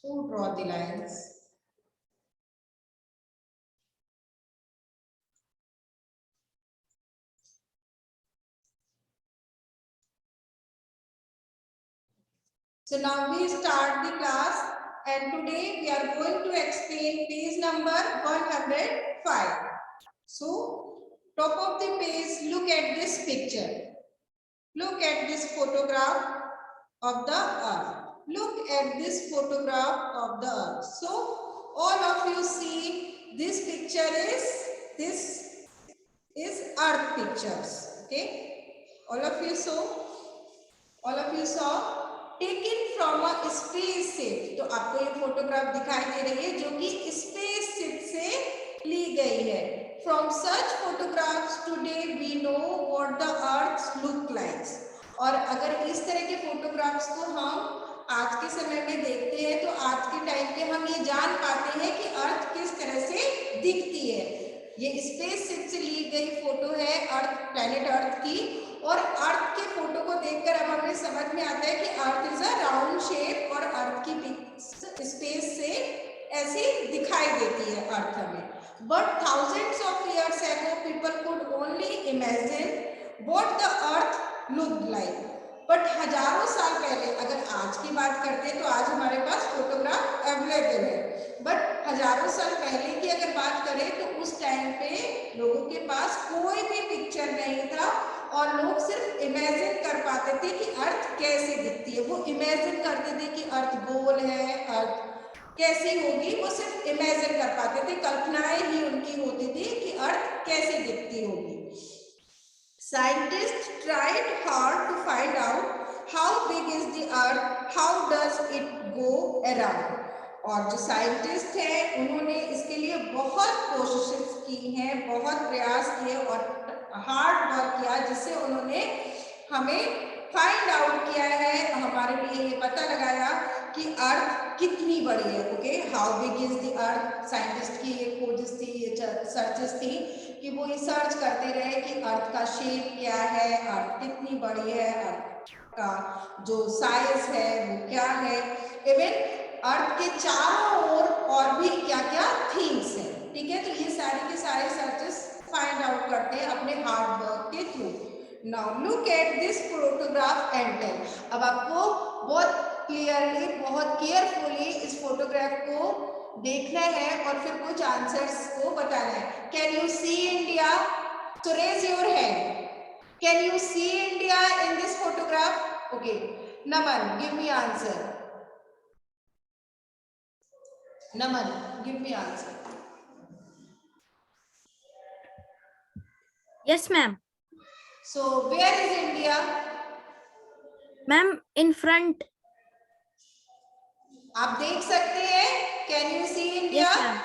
So draw the lines. So now we start the class, and today we are going to explain page number 105. So top of the page, look at this picture. Look at this photograph of the earth. Look at this photograph of the earth. So all of you see this picture is earth pictures. Okay, all of you saw taken from a spaceship. तो आपको ये photograph दिखाई दे रही है जो कि spaceship से ली गई है. From such photographs today we know what the earth look like. और अगर इस तरह के फोटोग्राफ्स को हम आज के समय में देखते हैं तो आज के टाइम पे हम ये जान पाते हैं कि अर्थ किस तरह से दिखती है. ये स्पेसशिप से ली गई फोटो है अर्थ, प्लैनेट अर्थ की. और अर्थ के फोटो को देखकर अब हमें समझ में आता है कि earth is a round shape और अर्थ की स्पेस से ऐसी दिखाई देती है अर्थ हमें. But thousands of years ago people could only imagine what the earth look like. But हजारों साल पहले, अगर आज की बात करते हैं तो आज हमारे पास फोटोग्राफ अवेलेबल है. बट हजारों साल पहले की अगर बात करें तो उस टाइम पे लोगों के पास कोई भी पिक्चर नहीं था और लोग सिर्फ इमेजिन कर पाते थे कि अर्थ कैसे दिखती है. वो इमेजिन करते थे कि अर्थ गोल है, अर्थ कैसी होगी, वो सिर्फ इमेजिन कर पाते थे. कल्पनाएं ही उनकी होती थी कि अर्थ कैसे दिखती होगी. Scientists tried hard to find out how big is the earth, how does it go around. और जो साइंटिस्ट हैं उन्होंने इसके लिए बहुत कोशिशें की हैं, बहुत प्रयास किए और हार्ड वर्क किया, जिससे उन्होंने हमें फाइंड आउट किया है, हमारे लिए ये पता लगाया कि अर्थ कितनी बड़ी है. Okay, how big is the earth. Scientist की ये खोज थी, ये सर्चेस थी कि वो ये सर्च करते रहे कि अर्थ का शेप क्या है, अर्थ कितनी बड़ी है, अर्थ का जो साइज है वो क्या है. इवन अर्थ के चारों ओर और भी क्या क्या थिंग्स हैं. ठीक है, तो ये सारे के सारे सर्चेस फाइंड आउट करते हैं अपने हार्ड वर्क के through. Now look at this photograph and tell. अब आपको बहुत क्लियरली, बहुत केयरफुली इस फोटोग्राफ को देखना है और फिर कुछ आंसर्स को बताना है. Can you see India? So raise your hand. Can you see India in this photograph? Okay, Naman, give me answer. Naman, give me answer. Yes, ma'am. So where is India? Ma'am, in front. आप देख सकते हैं? Can you see India? Yes, ma'am.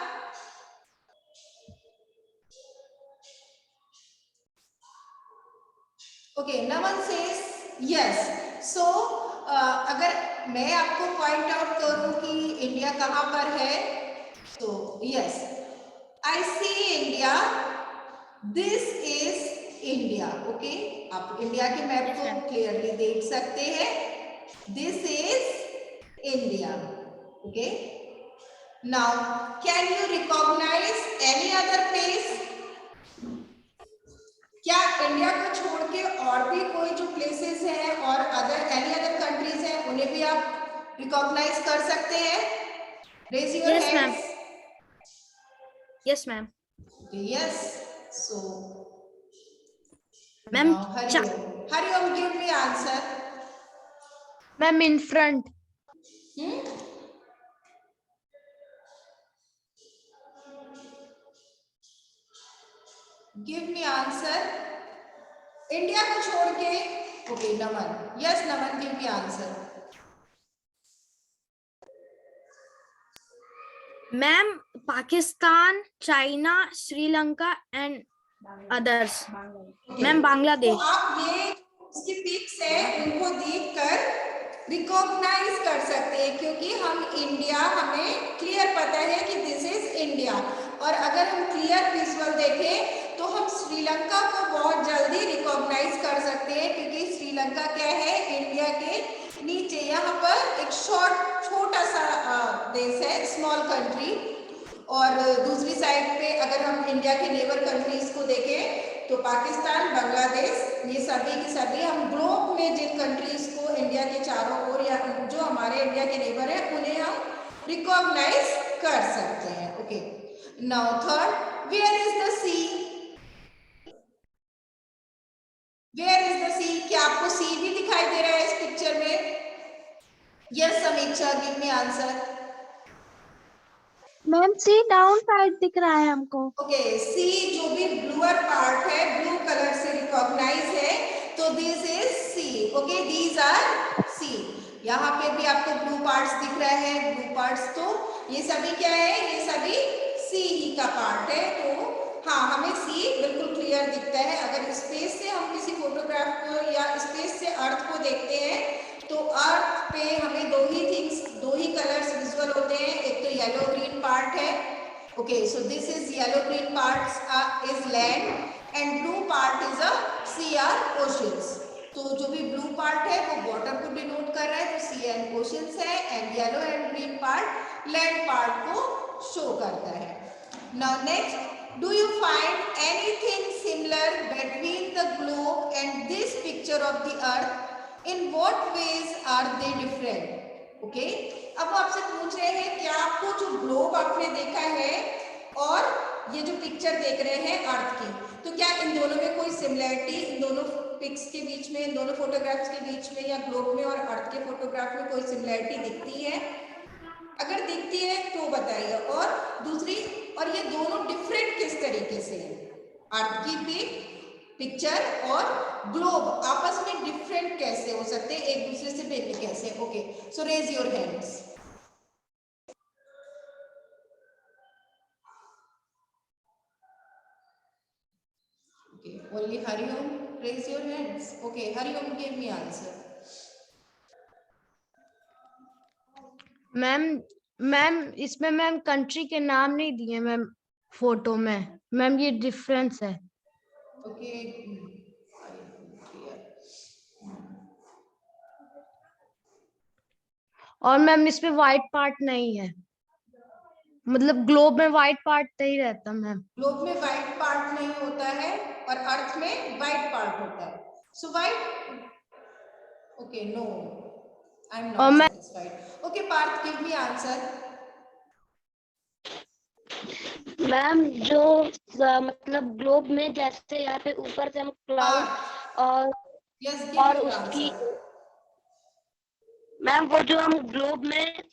Okay, Naman says yes. So अगर मैं आपको point out करूं कि India कहां पर है, तो yes, I see India, this is India. Okay, आप इंडिया के मैप को क्लियरली देख सकते हैं. This is India. Okay, now can you recognize any other place? क्या इंडिया को छोड़ के और भी कोई जो प्लेसेस हैं और एनी अदर कंट्रीज हैं उन्हें भी आप रिकॉग्नाइज कर सकते हैं? Raise your Yes, ma'am. Hands. Yes, ma'am. Yes. So Ma'am, Hariom, give me answer. ma'am, in front. Give me answer. India को छोड़ के. Okay, Naman. Yes, Naman, give me answer. Ma'am, Pakistan, China, Sri Lanka, and others. Ma'am, Bangladesh. तो आप ये इसकी pics है उनको देखकर रिकॉग्नाइज कर सकते हैं, क्योंकि हम इंडिया, हमें क्लियर पता है कि दिस इज इंडिया. और अगर हम क्लियर विजुअल देखें तो हम श्रीलंका को बहुत जल्दी रिकॉग्नाइज कर सकते हैं, क्योंकि श्रीलंका क्या है, इंडिया के नीचे यहाँ पर एक छोटा सा देश है, स्मॉल कंट्री। और दूसरी साइड पे अगर हम इंडिया के नेबर कंट्रीज को देखें तो पाकिस्तान, बांग्लादेश, ये सभी के सभी हम ग्लोब में जिन कंट्रीज को इंडिया के चारों ओर या जो हमारे इंडिया के नेबर है उन्हें हम रिकॉग्नाइज कर सकते हैं। Okay, now third, where is the sea? Where is the sea? क्या आपको सी भी दिखाई दे रहा है इस पिक्चर में? Yes Samiksha, give me answer. Ma'am sea down side दिख रहा है हमको। ओके, सी जो भी ब्लूअर पार्ट है, ब्लू कलर से रिकॉग्नाइज है, तो this is sea. Okay, these are sea. यहाँ पे भी आपको ब्लू पार्ट्स दिख रहा है, ब्लू पार्ट्स, तो ये सभी क्या है, ये सभी सी ही का पार्ट है। तो हाँ, हमें सी बिल्कुल क्लियर दिखता है। अगर स्पेस से हम किसी फोटोग्राफ को या स्पेस से अर्थ को देखते हैं तो अर्थ पे हमें दो ही कलर्स विजुअल होते हैं। एक तो येलो ग्रीन पार्ट है। Okay, so this is yellow green parts is land and blue part is a sea or oceans. तो जो भी blue part है वो water को denote कर रहा है, तो sea and oceans है, and yellow and green part land part को show करता है। Now next, do you find anything similar between the globe and this picture of the earth? In what ways are they different? Okay, अब वो आपसे पूछ रहे हैं कि आपको जो ग्लोब आपने देखा है और ये जो पिक्चर देख रहे हैं अर्थ की, तो क्या इन दोनों में कोई सिमिलरिटी, इन दोनों पिक्स के बीच में, इन दोनों फोटोग्राफ्स के बीच में या ग्लोब में और अर्थ के फोटोग्राफ में कोई सिमिलरिटी दिखती है? अगर दिखती है तो बताइए। और दूसरी, और ये दोनों डिफरेंट किस तरीके से है? अर्थ की पिक्चर और ग्लोब आपस में डिफरेंट कैसे हो सकते हैं, एक दूसरे से भिन्न कैसे? Okay, so raise your hands. Okay, only Hariom raise your hands. Okay, Hariom give me answer. Ma'am इसमें मैम कंट्री के नाम नहीं दिए मैम फोटो में। मैम ये डिफरेंस है। ओके, और मैम इसमें व्हाइट पार्ट नहीं है, मतलब ग्लोब में व्हाइट पार्ट नहीं रहता मैम। ग्लोब में व्हाइट पार्ट नहीं होता है और अर्थ में व्हाइट पार्ट होता है। So white, okay, no, I am और नॉट मैं satisfied. Okay Parth, give me answer. Ma'am जो मतलब ग्लोब में जैसे यहाँ पे ऊपर से हम क्लाउड और यस, गिव मी योर उसकी आंसर। मैम वो जो हम ग्लोब में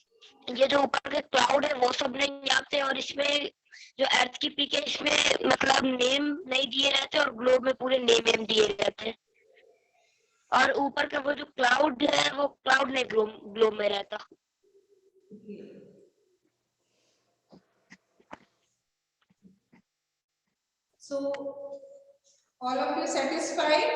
ये जो ऊपर के क्लाउड है वो सब नहीं आते, और इसमें जो अर्थ की पिक है इसमें मतलब नेम नहीं दिए रहते और ग्लोब में पूरे नेम दिए रहते हैं, और ऊपर का वो जो क्लाउड है वो क्लाउड नहीं ग्लोब में रहता। So all of you satisfied?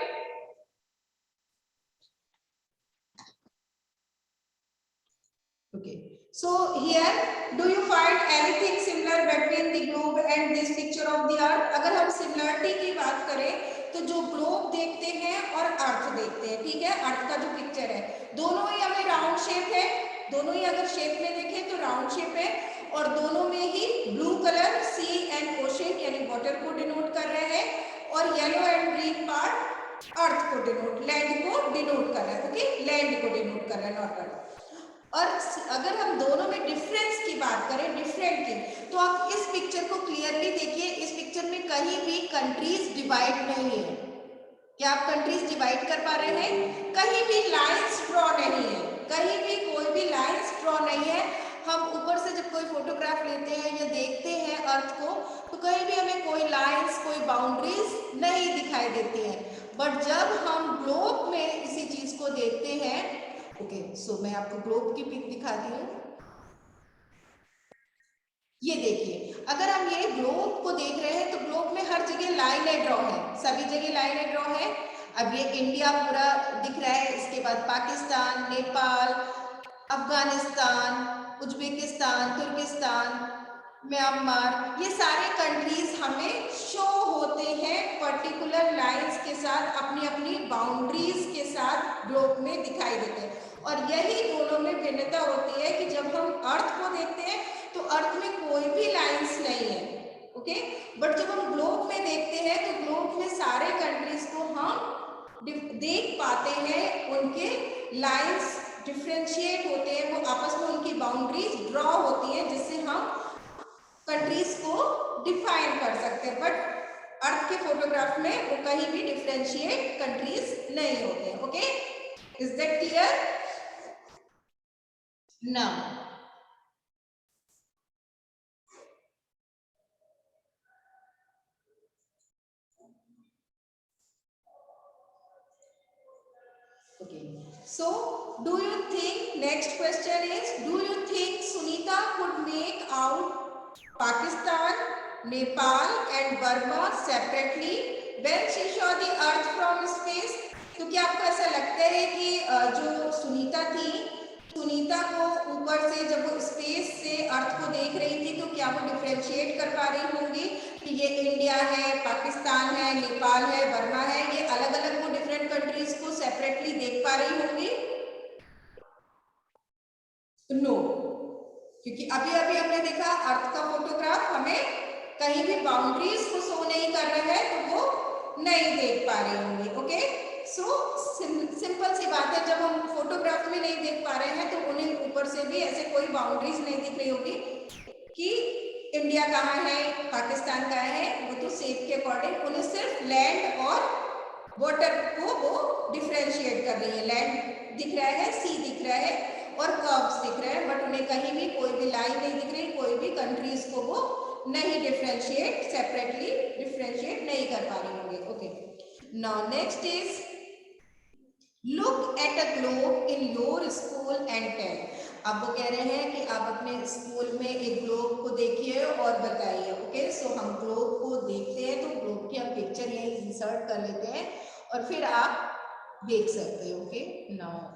Okay, so here do you find anything similar between the globe and this picture of the earth? अगर हम सिमिलरिटी की बात करें तो जो ग्लोब देखते हैं और अर्थ देखते हैं, ठीक है, अर्थ का जो पिक्चर है दोनों ही हमें राउंड शेप है, दोनों ही अगर शेप में देखें तो राउंड शेप है, और दोनों में ही blue colour sea and ocean यानी वाटर को डिनोट कर रहे हैं, और yellow and green part earth को डिनोट, लैंड को डिनोट कर रहा है। ओके, लैंड को डिनोट कर रहा है, नॉट अर्थ। और अगर हम दोनों में डिफरेंस की बात करें, डिफरेंट की, तो आप इस पिक्चर को क्लियरली देखिए, इस पिक्चर में कहीं भी कंट्रीज डिवाइड नहीं है। क्या आप कंट्रीज डिवाइड कर पा रहे हैं? कहीं भी लाइंस ड्रॉ नहीं है, कहीं भी कोई भी लाइंस ड्रॉ नहीं है। हम ऊपर से जब कोई फोटोग्राफ लेते हैं या देखते हैं अर्थ को, तो कहीं भी हमें कोई लाइंस, कोई बाउंड्रीज नहीं दिखाई देती हैं। बट जब हम ग्लोब में इसी चीज को देखते हैं, ओके, सो मैं आपको ग्लोब की पिक दिखाती हूँ। ये देखिए, अगर हम ये ग्लोब को देख रहे हैं तो ग्लोब में हर जगह लाइनें ड्रॉ है, सभी जगह लाइनें ड्रॉ है। अब ये इंडिया पूरा दिख रहा है, इसके बाद पाकिस्तान, नेपाल, अफगानिस्तान, उज्बेकिस्तान, तुर्किस्तान, म्यांमार, ये सारे कंट्रीज हमें शो होते हैं पर्टिकुलर लाइंस के साथ, अपनी अपनी बाउंड्रीज के साथ ग्लोब में दिखाई देते हैं। और यही दोनों में भिन्नता होती है कि जब हम अर्थ को देखते हैं तो अर्थ में कोई भी लाइंस नहीं है, ओके, बट जब हम ग्लोब में देखते हैं तो ग्लोब में सारे कंट्रीज को हम देख पाते हैं, उनके लाइंस डिफरेंशिएट होते हैं, वो आपस में उनकी बाउंड्रीज ड्रॉ होती है जिससे हम कंट्रीज को डिफाइन कर सकते हैं। बट अर्थ के फोटोग्राफ में वो कहीं भी डिफरेंशिएट कंट्रीज नहीं होते हैं, okay, is that clear? Now okay, so do you think, next question is, do you think Sunita could make out Pakistan, Nepal and Burma separately when she saw the earth from space? तो क्या आपको ऐसा लगता है कि जो सुनीता थी, सुनीता को ऊपर से जब वो स्पेस से अर्थ को देख रही थी तो क्या वो डिफरेंशिएट कर पा रही होंगी कि ये इंडिया है, पाकिस्तान है, नेपाल है, बर्मा है, ये अलग अलग वो डिफरेंट कंट्रीज को सेपरेटली देख पा रही होंगी? नो, क्योंकि अभी अभी हमने देखा अर्थ का फोटोग्राफ हमें कहीं भी बाउंड्रीज को शो नहीं कर रहा है तो वो नहीं देख पा रही होंगी, ओके। सो सिंपल सी बात है, जब हम फोटोग्राफ में नहीं देख पा रहे हैं तो उन्हें ऊपर से भी ऐसे कोई बाउंड्रीज नहीं दिख रही होगी कि इंडिया कहाँ है, पाकिस्तान कहाँ है, वो तो शेप के अकॉर्डिंग उन्हें सिर्फ लैंड और वाटर को वो डिफरेंशिएट कर रही है। लैंड दिख रहा है, सी दिख रहा है और कर्व्स दिख रहे हैं, बट उन्हें कहीं भी कोई भी लाइन नहीं दिख रही, कोई भी कंट्रीज को वो नहीं डिफरेंशिएट, सेपरेटली डिफरेंशिएट नहीं कर पा रही होंगे, okay. Now next is look at a globe in your school and tell. अब वो कह रहे हैं कि आप अपने स्कूल में एक ग्लोब को देखिए और बताइए, ओके। सो हम ग्लोब को देखते हैं तो ग्लोब की हम पिक्चर यही इंसर्ट कर लेते हैं और फिर आप देख सकते हो, ओके। नाउ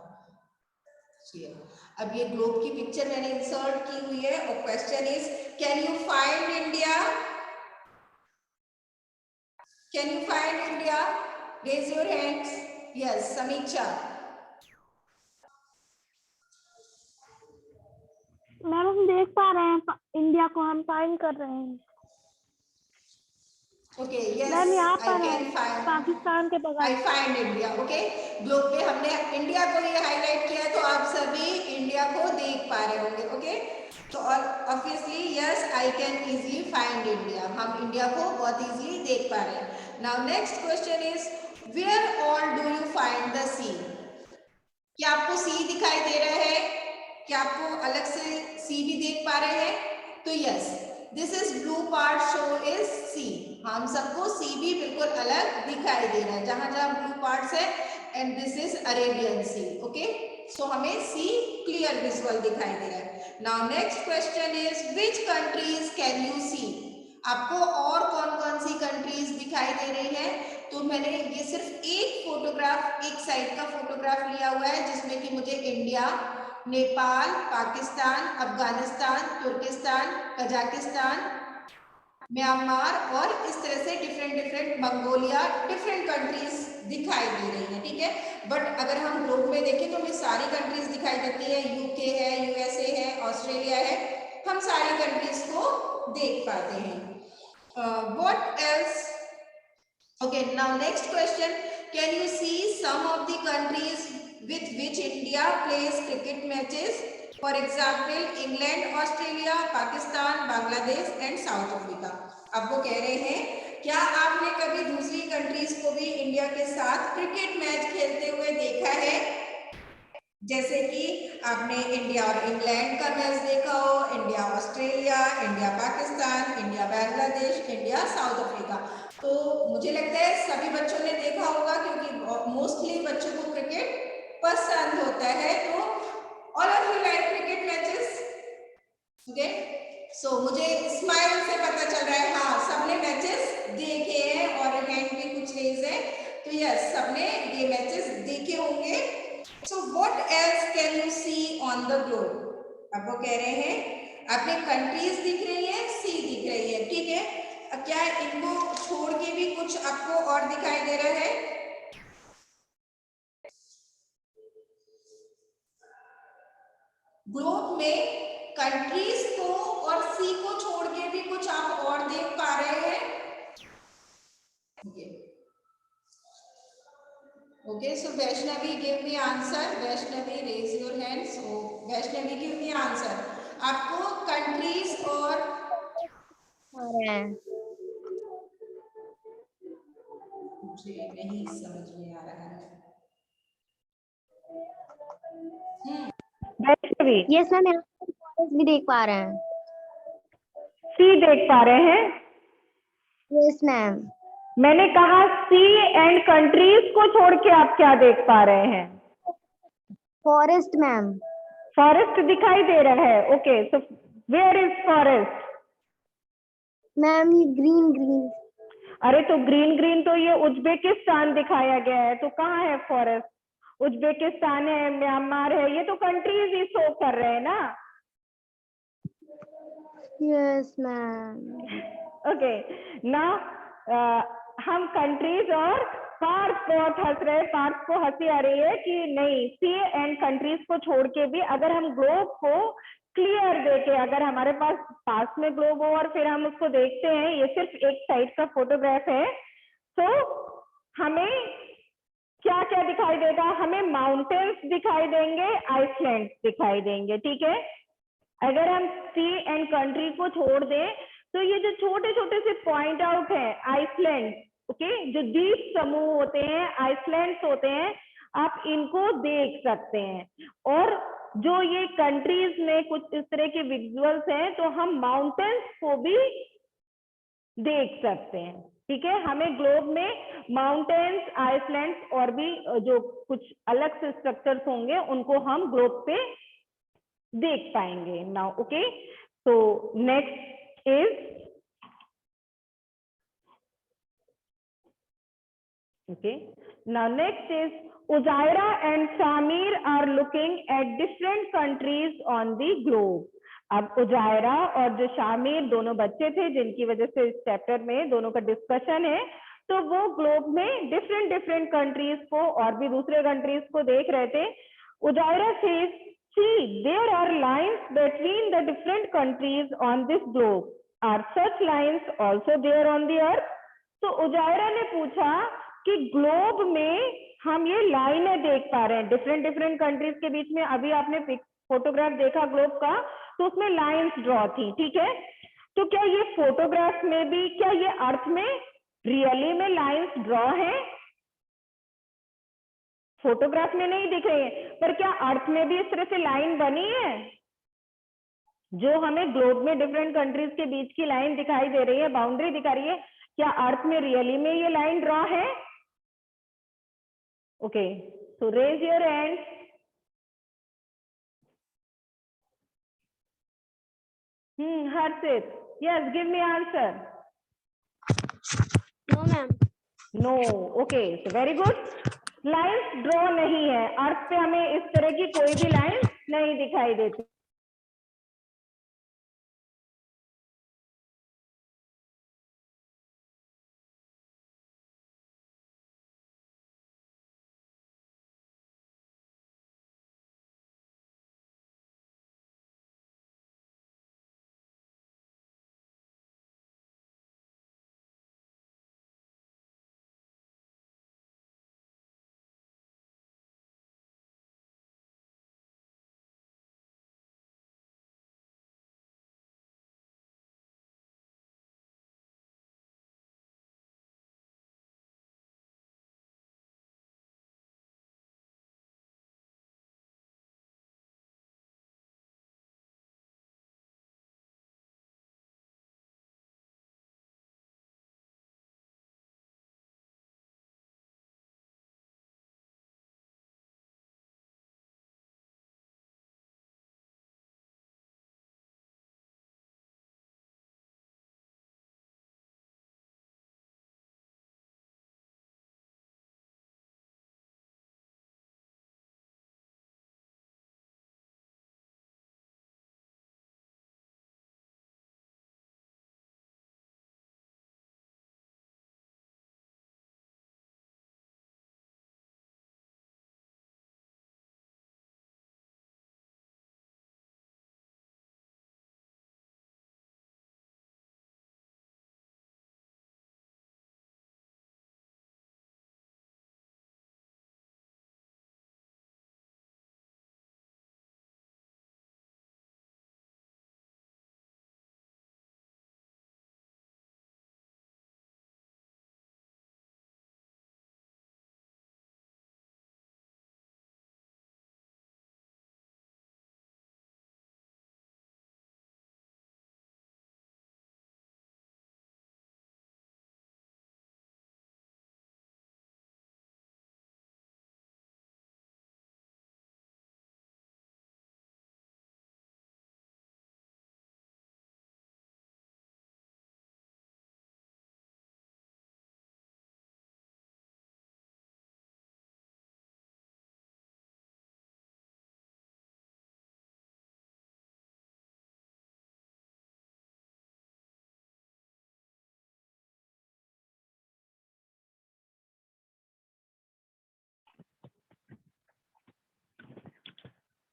अब ये ग्लोब की पिक्चर मैंने इंसर्ट की हुई है और question is, can you find India? Can you find India? Raise your hands. Yes, Samiksha. Ma'am हम देख पा रहे हैं इंडिया को, हम फाइंड कर रहे हैं। ओके, यस, मैम यहाँ आई पर कैन है फाइंड, पाकिस्तान के बगल। I find India, okay. Globe पे हमने इंडिया को ये हाईलाइट किया है तो आप सभी इंडिया को देख पा रहे होंगे, ओके। तो obviously yes, I can easily find India, हम इंडिया को बहुत इजीली देख पा रहे हैं। Now next question is, where all do you find the sea? क्या आपको सी दिखाई दे रहा है? क्या आपको अलग से सी भी देख पा रहे हैं? तो yes, this is blue part show is sea, हम सबको सी भी बिल्कुल अलग दिखाई दे रहा है जहां जहां ब्लू पार्ट्स है, and this is Arabian sea, okay. So हमें सी क्लियर विजुअल दिखाई दे रहा है। Now next question is, which countries can you see? आपको और कौन कौन सी कंट्रीज दिखाई दे रही है? तो मैंने ये सिर्फ एक फोटोग्राफ, एक साइड का फोटोग्राफ लिया हुआ है जिसमें कि मुझे इंडिया, नेपाल, पाकिस्तान, अफगानिस्तान, तुर्किस्तान, कजाकिस्तान, म्यांमार और इस तरह से डिफरेंट मंगोलिया, डिफरेंट कंट्रीज दिखाई दे रही हैं, ठीक है। बट अगर हम ग्लोब में देखें तो हमें सारी कंट्रीज दिखाई देती है, यूके है, यूएसए है, ऑस्ट्रेलिया है, हम सारी कंट्रीज को देख पाते हैं। What else? Okay, now next question, can you see some of the countries with which India plays cricket matches? For example, England, Australia, Pakistan, Bangladesh and South Africa. अब वो कह रहे हैं, क्या आपने कभी दूसरी कंट्रीज को भी इंडिया के साथ क्रिकेट मैच खेलते हुए देखा है? जैसे कि आपने इंडिया और इंग्लैंड का मैच देखा हो, India Australia, India Pakistan, India Bangladesh, India south Africa. तो मुझे लगता है सभी बच्चों ने देखा होगा क्योंकि मोस्टली बच्चों को क्रिकेट पसंद होता है। तो all of you like cricket matches, okay. So मुझे स्माइल से पता चल रहा है, हाँ सबने मैचेस देखे हैं और हैंड भी कुछ रेज है, तो यस सबने ये मैचेस देखे होंगे। So what else can you see on the globe? अब वो कह रहे हैं आपने कंट्रीज दिख रही है, सी दिख रही है, ठीक है। अब क्या इनको छोड़ के भी कुछ आपको और दिखाई दे रहा है? ग्लोब में कंट्रीज को और सी को छोड़ के भी कुछ आप और देख पा रहे हैं? Okay, so Vaishnavi give me answer. Vaishnavi raise your hand. So Vaishnavi give me answer. आपको कंट्रीज और मुझे नहीं समझ में आ रहा है। वैष्णवी यस मैम, यहाँ पे फॉरेस्ट भी देख पा रहे हैं। सी देख पा रहे हैं? Yes ma'am. मैंने कहा सी एंड कंट्रीज को छोड़ के आप क्या देख पा रहे हैं? Forest ma'am. फॉरेस्ट दिखाई दे रहा है। Okay, so where is forest? Ma'am ये ग्रीन ग्रीन। अरे तो ग्रीन ग्रीन तो ये उज्बेकिस्तान दिखाया गया है, तो कहाँ है फॉरेस्ट? उज्बेकिस्तान है, म्यांमार है, ये तो कंट्रीज ही शो कर रहे हैं ना। Yes ma'am. ओके, नाउ हम कंट्रीज और पार्ट्स बहुत हंस रहे हैं, पार्ट्स को हंसी आ रही है कि नहीं, सी एंड कंट्रीज को छोड़ के भी अगर हम ग्लोब को क्लियर देखे, अगर हमारे पास में ग्लोब हो और फिर हम उसको देखते हैं, ये सिर्फ एक साइड का फोटोग्राफ है, तो हमें क्या क्या दिखाई देगा? हमें माउंटेन्स दिखाई देंगे, आइसलैंड दिखाई देंगे, ठीक है। अगर हम सी एंड कंट्री को छोड़ दें तो ये जो छोटे छोटे से पॉइंट आउट है, आइसलैंड, ओके, जो द्वीप समूह होते हैं, आइसलैंड्स होते हैं, आप इनको देख सकते हैं। और जो ये कंट्रीज में कुछ इस तरह के विजुअल्स हैं, तो हम माउंटेन्स को भी देख सकते हैं, ठीक है। हमें ग्लोब में माउंटेन्स, आइसलैंड्स और भी जो कुछ अलग से स्ट्रक्चर्स होंगे उनको हम ग्लोब पे देख पाएंगे नाउ। ओके, तो next is okay, now next is Uzaira and Shamir are looking at different countries on the globe. अब उजायरा और जो शामिर दोनों बच्चे थे जिनकी वजह से इस चैप्टर में दोनों का डिस्कशन है, तो वो ग्लोब में डिफरेंट डिफरेंट कंट्रीज को और भी दूसरे कंट्रीज को देख रहे थे। उजायरा says, see, there are lines between the different countries on this globe. Are such lines also there on the earth? तो उजायरा ने पूछा कि ग्लोब में हम ये लाइनें देख पा रहे हैं डिफरेंट डिफरेंट कंट्रीज के बीच में। अभी आपने फोटोग्राफ देखा ग्लोब का, तो उसमें लाइंस ड्रॉ थी, ठीक है। तो क्या ये फोटोग्राफ में भी, क्या ये अर्थ में रियली में लाइंस ड्रॉ है? फोटोग्राफ में नहीं दिख रही है, पर क्या अर्थ में भी इस तरह से लाइन बनी है? जो हमें ग्लोब में डिफरेंट कंट्रीज के बीच की लाइन दिखाई दे रही है, बाउंड्री दिखा रही है, क्या अर्थ में रियली में ये लाइन ड्रॉ है? Okay, so raise your hand. Harshit, yes, give me answer. No ma'am. No, okay, so very good. Lines draw नहीं है, अर्थ पे हमें इस तरह की कोई भी लाइन नहीं दिखाई देती।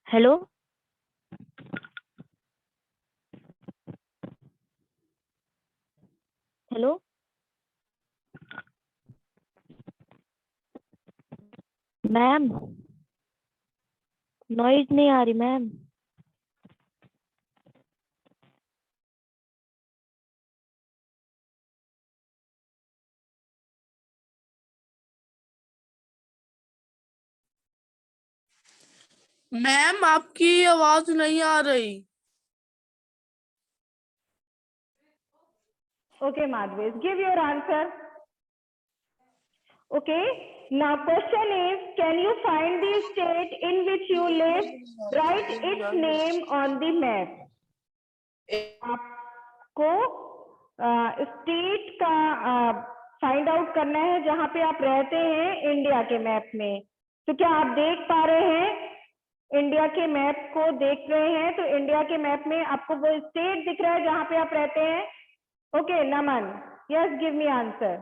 हेलो, हेलो मैम, नॉइज नहीं आ रही मैम। मैम आपकी आवाज नहीं आ रही। Okay, Madhvesh, give your answer. Okay, now question is, can you find the state in which you live? Write its name on the map. आपको स्टेट का find out करना है जहां पे आप रहते हैं इंडिया के मैप में। तो क्या आप देख पा रहे हैं? इंडिया के मैप को देख रहे हैं? तो इंडिया के मैप में आपको वो स्टेट दिख रहा है जहां पे आप रहते हैं? Okay, Naman, yes, give me answer.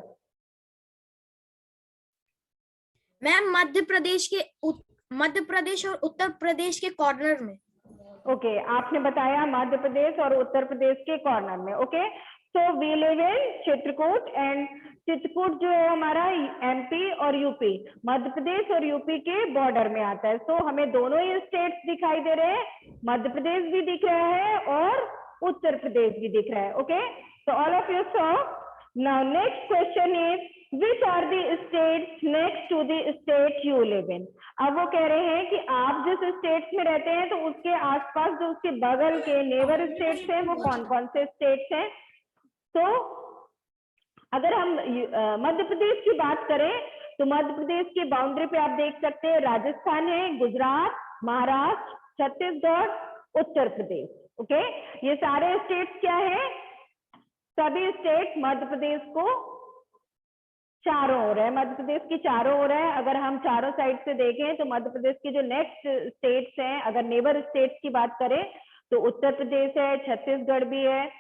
Ma'am Madhya Pradesh और उत्तर प्रदेश के कॉर्नर में। ओके, आपने बताया मध्य प्रदेश और उत्तर प्रदेश के कॉर्नर में। Okay, so we live in Chitrakoot, and Chitrakoot जो है हमारा एमपी और यूपी, मध्य प्रदेश और यूपी के बॉर्डर में आता है। सो हमें दोनों ही स्टेट्स दिखाई दे रहे हैं, मध्य प्रदेश भी दिख रहा है और उत्तर प्रदेश भी दिख रहा है। Okay, so all of you saw. Now next question is, which are the states next to the state you live in? अब वो कह रहे हैं कि आप जिस स्टेट्स में रहते हैं तो उसके आसपास जो उसके बगल के नेबर स्टेट्स हैं वो कौन कौन से स्टेट्स हैं? तो अगर हम मध्य प्रदेश की बात करें तो मध्य प्रदेश की बाउंड्री पे आप देख सकते हैं राजस्थान है, गुजरात, महाराष्ट्र, छत्तीसगढ़, उत्तर प्रदेश। ओके, ये सारे स्टेट्स क्या है? सभी स्टेट मध्य प्रदेश को चारों ओर है, मध्य प्रदेश की चारों ओर है। अगर हम चारों साइड से देखें तो मध्य प्रदेश की जो नेक्स्ट स्टेट्स हैं, अगर नेबर स्टेट्स की बात करें तो उत्तर प्रदेश है, छत्तीसगढ़ भी है,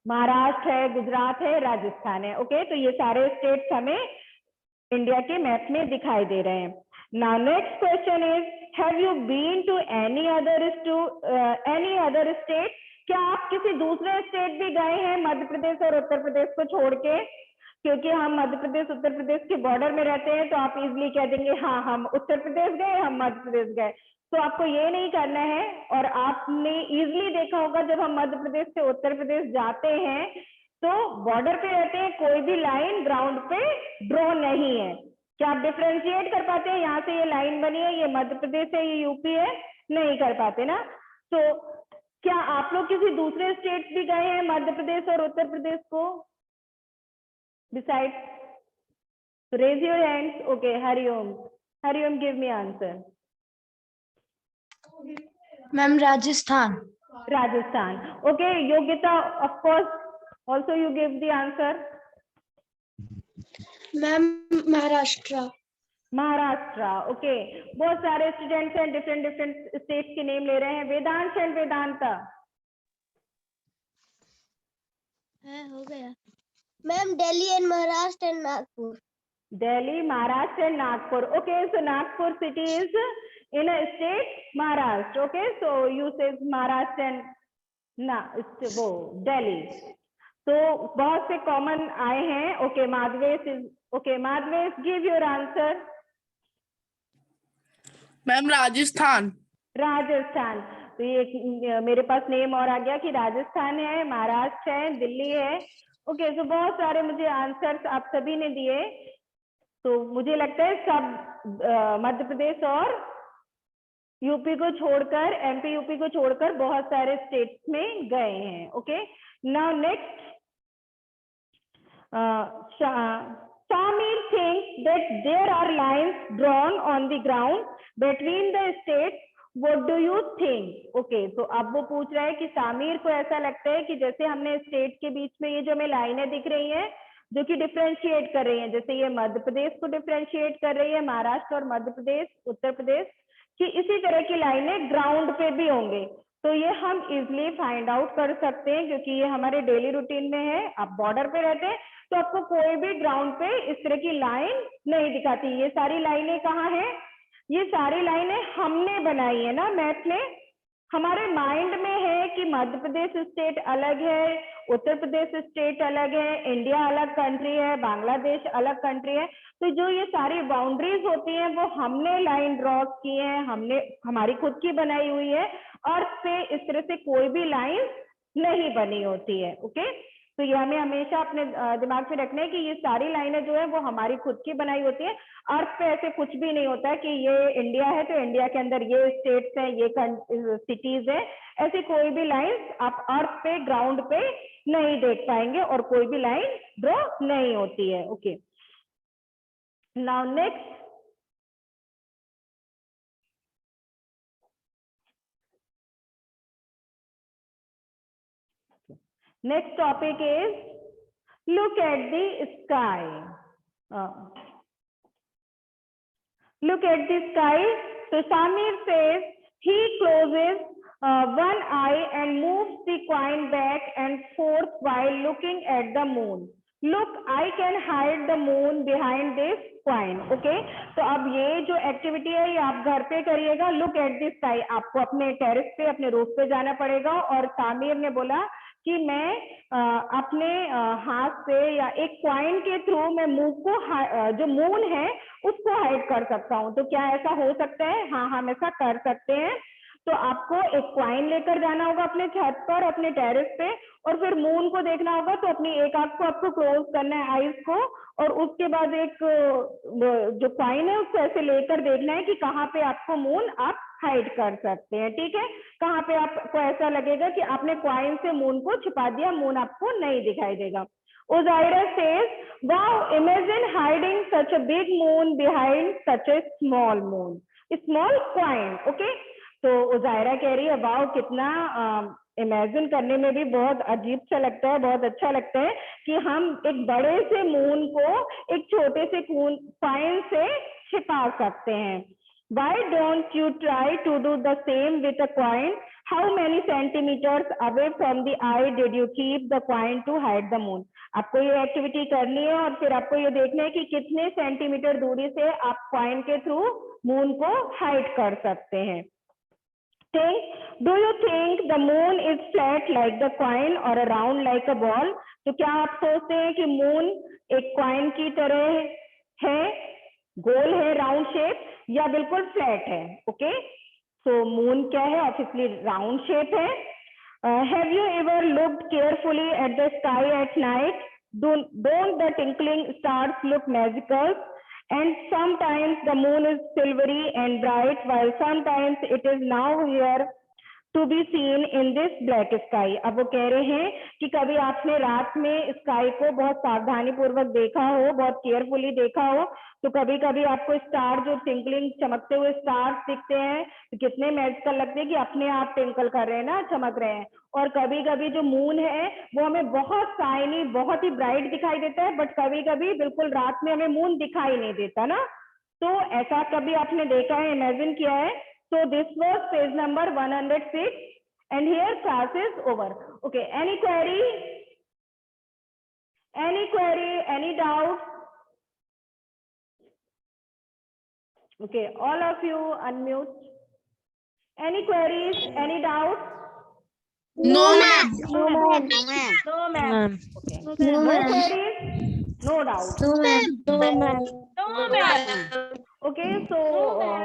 महाराष्ट्र है, गुजरात है, राजस्थान है। ओके, तो ये सारे स्टेट्स हमें इंडिया के मैप में दिखाई दे रहे हैं। Now next question is, have you been to any other state? क्या आप किसी दूसरे स्टेट भी गए हैं मध्य प्रदेश और उत्तर प्रदेश को छोड़ के? क्योंकि हम मध्य प्रदेश उत्तर प्रदेश के बॉर्डर में रहते हैं तो आप इजीली कह देंगे हाँ हम उत्तर प्रदेश गए, हम मध्य प्रदेश गए। तो आपको ये नहीं करना है। और आपने इजीली देखा होगा जब हम मध्य प्रदेश से उत्तर प्रदेश जाते हैं तो बॉर्डर पे रहते हैं, कोई भी लाइन ग्राउंड पे ड्रॉ नहीं है। क्या आप डिफरेंशिएट कर पाते हैं? यहाँ से ये लाइन बनी है, ये मध्य प्रदेश है, ये यूपी है? नहीं कर पाते ना। तो क्या आप लोग किसी दूसरे स्टेट भी गए हैं मध्य प्रदेश और उत्तर प्रदेश को besides? Raise your hands. Okay, Hariom, give me answer. Ma'am Rajasthan. Rajasthan. Okay, Yogita, of course, also you give the answer. Ma'am Maharashtra. Maharashtra. Okay, बहुत सारे स्टूडेंट्स हैं डिफरेंट स्टेट्स के नेम ले रहे हैं। वेदांश एंड वेदांता। हो गया ma'am. Delhi and Maharashtra and Nagpur. Delhi, Maharashtra and Nagpur. Okay, so Nagpur city is in a state Maharashtra. Okay, so you say Maharashtra and वो Delhi. तो बहुत से कॉमन आए हैं। Okay, Madhavesh is okay, Madhavesh give your answer. Ma'am Rajasthan. Rajasthan. तो ये मेरे पास name और आ गया कि राजस्थान है, महाराष्ट्र है, दिल्ली है। ओके, तो बहुत सारे मुझे आंसर्स आप सभी ने दिए। तो मुझे लगता है सब मध्य प्रदेश और यूपी को छोड़कर, एमपी यूपी को छोड़कर बहुत सारे स्टेट्स में गए हैं। Okay, now next, Samir thinks that there are lines drawn on the ground between the states. What do you think? Okay, तो अब वो पूछ रहा है कि सामीर को ऐसा लगता है कि जैसे हमने स्टेट के बीच में ये जो हमें लाइनें दिख रही हैं जो कि डिफरेंशिएट कर रही हैं, जैसे ये मध्य प्रदेश को डिफरेंशिएट कर रही है, महाराष्ट्र और मध्य प्रदेश, उत्तर प्रदेश, कि इसी तरह की लाइनें ग्राउंड पे भी होंगे। तो ये हम इजिली फाइंड आउट कर सकते हैं क्योंकि ये हमारे डेली रूटीन में है। आप बॉर्डर पे रहते हैं तो आपको कोई भी ग्राउंड पे इस तरह की लाइन नहीं दिखाती। ये सारी लाइनें कहाँ हैं? ये सारी लाइनें हमने बनाई है ना मैप में। हमारे माइंड में है कि मध्य प्रदेश स्टेट अलग है, उत्तर प्रदेश स्टेट अलग है, इंडिया अलग कंट्री है, बांग्लादेश अलग कंट्री है। तो जो ये सारी बाउंड्रीज होती हैं वो हमने लाइन ड्रॉ की है, हमने हमारी खुद की बनाई हुई है। अर्थ पे इस तरह से कोई भी लाइन नहीं बनी होती है। ओके, तो ये हमें हमेशा अपने दिमाग में रखना है कि ये सारी लाइनें जो है वो हमारी खुद की बनाई होती है। अर्थ पे ऐसे कुछ भी नहीं होता है कि ये इंडिया है तो इंडिया के अंदर ये स्टेट्स हैं, ये सिटीज है। ऐसी कोई भी लाइन आप अर्थ पे ग्राउंड पे नहीं देख पाएंगे और कोई भी लाइन ड्रॉ नहीं होती है। Okay, now next next topic is look at the sky. Look at the sky. So Samir says he closes one eye and moves the coin back and forth while looking at the moon. Look, I can hide the moon behind this coin. Okay, तो अब ये जो activity है ये आप घर पे करिएगा। लुक एट द स्काई, आपको अपने टेरेस पे अपने रूफ पे जाना पड़ेगा। और सामिर ने बोला कि मैं अपने हाथ से या एक कॉइन के थ्रू मैं मुंह को जो मून है उसको हाइड कर सकता हूँ। तो क्या ऐसा हो सकता है? हाँ, हम ऐसा कर सकते हैं। तो आपको एक कॉइन लेकर जाना होगा अपने छत पर, अपने टेरेस पे, और फिर मून को देखना होगा। तो अपनी एक आंख को आपको क्लोज करना है, आईज को, और उसके बाद एक जो कॉइन है उसको ऐसे लेकर देखना है कि कहाँ पे आपको मून आप हाइड कर सकते हैं। ठीक है, कहाँ पे आपको ऐसा लगेगा कि आपने कॉइन से मून को छिपा दिया, मून आपको नहीं दिखाई देगा। Osiris says, wow, imagine hiding such a big moon behind such a small moon, a small coin. Okay, तो ओजायरा कह रही है वाओ, कितना इमेजिन करने में भी बहुत अजीब सा लगता है, बहुत अच्छा लगता है कि हम एक बड़े से मून को एक छोटे से कॉइन से छिपा सकते हैं। Why don't you try to do the same with a coin? How many centimeters away from the eye did you keep the coin to hide the moon? आपको ये एक्टिविटी करनी है और फिर आपको ये देखना है कि कितने सेंटीमीटर दूरी से आप कॉइन के थ्रू मून को हाइड कर सकते हैं। Do you think the moon is flat like the coin or round like a ball? तो क्या आप सोचते हैं कि मून एक कॉइन की तरह है, गोल है, राउंड शेप, या बिल्कुल फ्लैट है? ओके, सो मून क्या है? ऑब्वियसली राउंड शेप है। Have you ever looked carefully at the sky at night? Don't the twinkling stars look magical? And sometimes the moon is silvery and bright, while sometimes it is now here to be seen in this black sky. अब वो कह रहे हैं कि कभी आपने रात में स्काई को बहुत सावधानी पूर्वक देखा हो, बहुत केयरफुली देखा हो, तो कभी कभी आपको स्टार, जो टिंकलिंग चमकते हुए स्टार्स दिखते हैं, तो कितने मैजिकल लगते हैं कि अपने आप टिंकल कर रहे हैं ना, चमक रहे हैं। और कभी कभी जो मून है वो हमें बहुत शाइनी, बहुत ही ब्राइट दिखाई देता है, बट कभी कभी बिल्कुल रात में हमें मून दिखाई नहीं देता ना। तो ऐसा कभी आपने देखा है, इमेजिन किया है? So this was page number 106 and here class is over. Okay, any query? Any query? Any doubt? Okay, all of you unmute. Any queries? Any doubts? No, ma'am. No, ma'am. No, ma'am. Okay. No queries? No doubts. No, ma'am. No, ma'am.